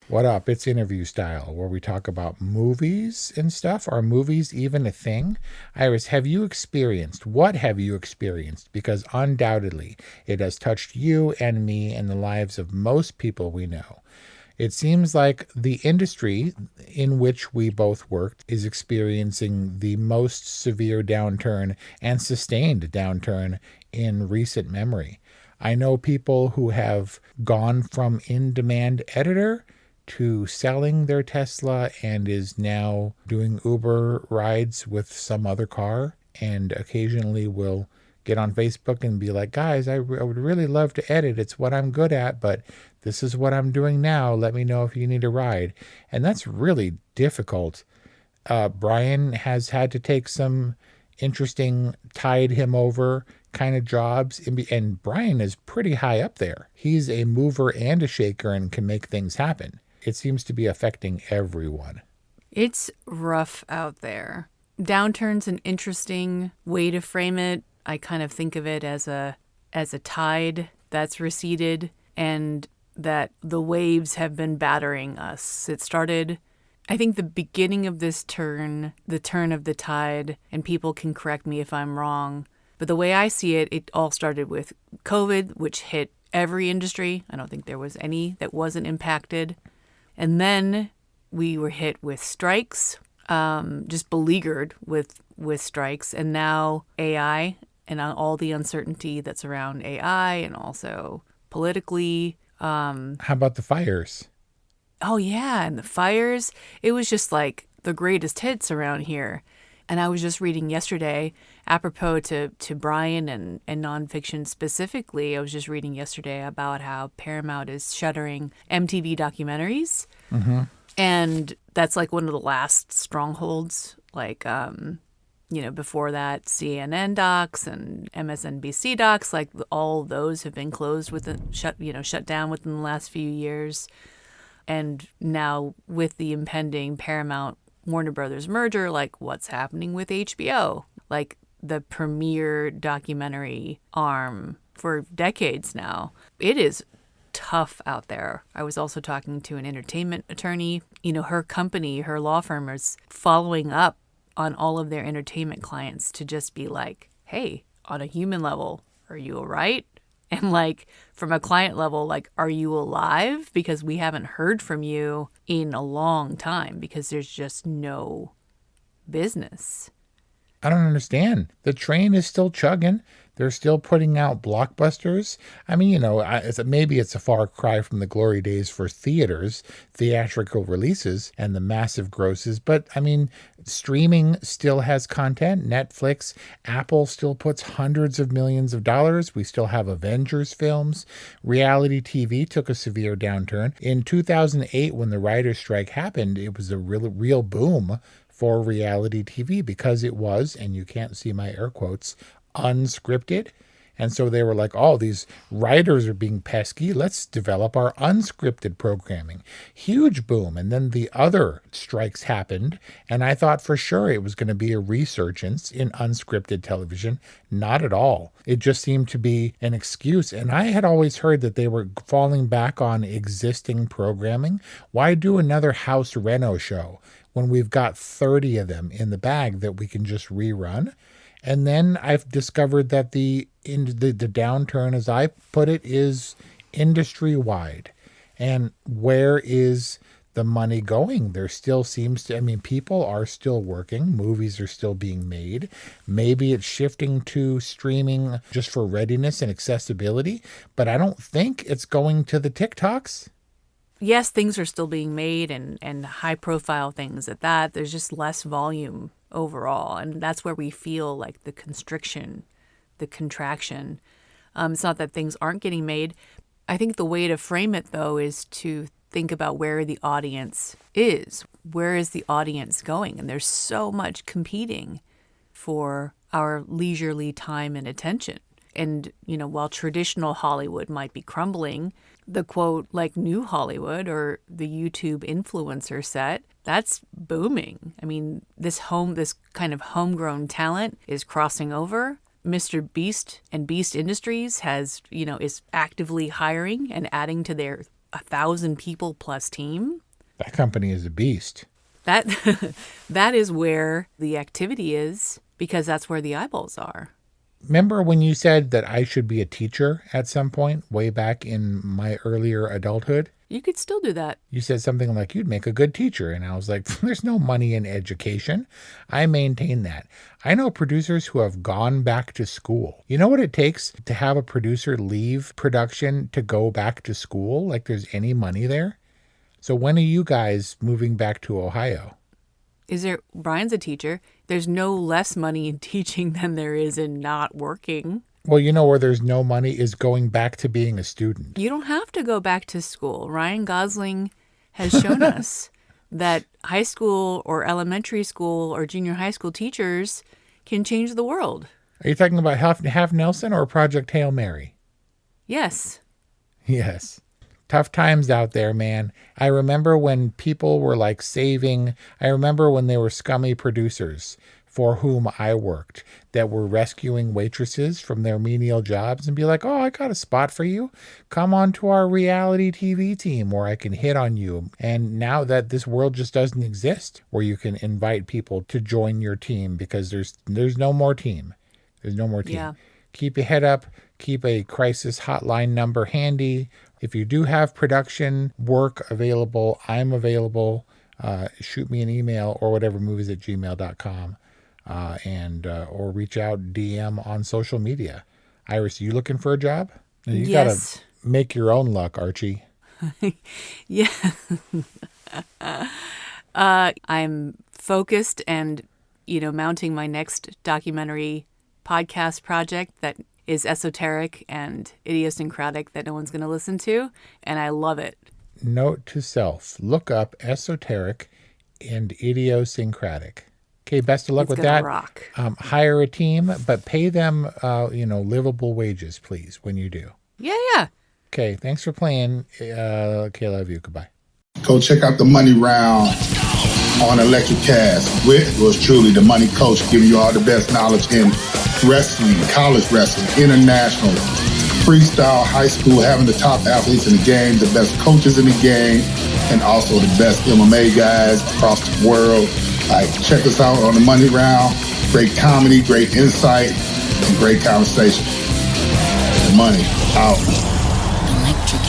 What up? It's interview style, where we talk about movies and stuff. Are movies even a thing? Iris, what have you experienced? Because undoubtedly, it has touched you and me and the lives of most people we know. It seems like the industry in which we both worked is experiencing the most severe downturn and sustained downturn in recent memory. I know people who have gone from in-demand editor to selling their Tesla and is now doing Uber rides with some other car, and occasionally will get on Facebook and be like, guys, I would really love to edit. It's what I'm good at, but this is what I'm doing now. Let me know if you need a ride. And that's really difficult. Brian has had to take some interesting tide him over kind of jobs, and Brian is pretty high up there. He's a mover and a shaker and can make things happen. It seems to be affecting everyone. It's rough out there. Downturn's an interesting way to frame it. I kind of think of it as a tide that's receded and that the waves have been battering us. It started, I think, the beginning of this turn, the turn of the tide, and people can correct me if I'm wrong, but the way I see it, it all started with COVID, which hit every industry. I don't think there was any that wasn't impacted. And then we were hit with strikes, just beleaguered with strikes. And now AI and all the uncertainty that's around AI and also politically. How about the fires? Oh, yeah. And the fires. It was just like the greatest hits around here. And I was just reading yesterday, apropos to Brian and nonfiction specifically, I was just reading yesterday about how Paramount is shuttering MTV documentaries. Mm-hmm. And that's like one of the last strongholds. Like, before that, CNN docs and MSNBC docs, like all those have been closed shut down within the last few years. And now with the impending Paramount Warner Brothers merger, like what's happening with HBO, like the premier documentary arm for decades now. It is tough out there. I was also talking to an entertainment attorney. Her company, her law firm is following up on all of their entertainment clients to just be like, hey, on a human level, are you all right? And like from a client level, like, are you alive? Because we haven't heard from you in a long time because there's just no business. I don't understand. The train is still chugging. They're still putting out blockbusters. I mean, maybe it's a far cry from the glory days for theatrical releases and the massive grosses. But I mean, streaming still has content. Netflix, Apple still puts hundreds of millions of dollars. We still have Avengers films. Reality TV took a severe downturn. In 2008, when the writer's strike happened, it was a real boom for reality TV because it was, and you can't see my air quotes, unscripted. And so they were like, oh, these writers are being pesky. Let's develop our unscripted programming. Huge boom. And then the other strikes happened. And I thought for sure it was going to be a resurgence in unscripted television. Not at all. It just seemed to be an excuse. And I had always heard that they were falling back on existing programming. Why do another House Reno show when we've got 30 of them in the bag that we can just rerun? And then I've discovered that the downturn, as I put it, is industry-wide. And where is the money going? There still seems to, people are still working. Movies are still being made. Maybe it's shifting to streaming just for readiness and accessibility. But I don't think it's going to the TikToks. Yes, things are still being made and high-profile things at that. There's just less volume overall, and that's where we feel like the constriction, the contraction. It's not that things aren't getting made. I think the way to frame it, though, is to think about where the audience is. Where is the audience going? And there's so much competing for our leisurely time and attention. And, while traditional Hollywood might be crumbling, the quote, like new Hollywood or the YouTube influencer set, that's booming. I mean, this kind of homegrown talent is crossing over. Mr. Beast and Beast Industries is actively hiring and adding to their 1,000 people plus team. That company is a beast. That that is where the activity is, because that's where the eyeballs are. Remember when you said that I should be a teacher at some point way back in my earlier adulthood? You could still do that. You said something like, you'd make a good teacher. And I was like, there's no money in education. I maintain that. I know producers who have gone back to school. You know what it takes to have a producer leave production to go back to school? Like there's any money there? So when are you guys moving back to Ohio? Brian's a teacher. There's no less money in teaching than there is in not working. Well, you know where there's no money is going back to being a student. You don't have to go back to school. Ryan Gosling has shown us that high school or elementary school or junior high school teachers can change the world. Are you talking about Half Nelson or Project Hail Mary? Yes. Yes. Tough times out there, man. I remember when people were like I remember when they were scummy producers for whom I worked that were rescuing waitresses from their menial jobs and be like, oh, I got a spot for you. Come on to our reality TV team where I can hit on you. And now that this world just doesn't exist where you can invite people to join your team because there's no more team. There's no more team. Yeah. Keep your head up. Keep a crisis hotline number handy. If you do have production work available, I'm available. Shoot me an email or orwhatevermovies@gmail.com or reach out DM on social media. Iris, you looking for a job? You Yes. gotta make your own luck, Archie. Yeah. I'm focused and, mounting my next documentary podcast project that is esoteric and idiosyncratic that no one's going to listen to, and I love it. Note to self, look up esoteric and idiosyncratic. Okay, best of luck with that. Rock. Hire a team, but pay them, livable wages, please, when you do. Yeah. Okay, thanks for playing. Okay, love you. Goodbye. Go check out the Money Round on Electric Cast with yours truly, the Money Coach, giving you all the best knowledge in wrestling, college wrestling, international, freestyle, high school, having the top athletes in the game, the best coaches in the game, and also the best MMA guys across the world. Check us out on the Money Round. Great comedy, great insight, and great conversation. Money out. Electric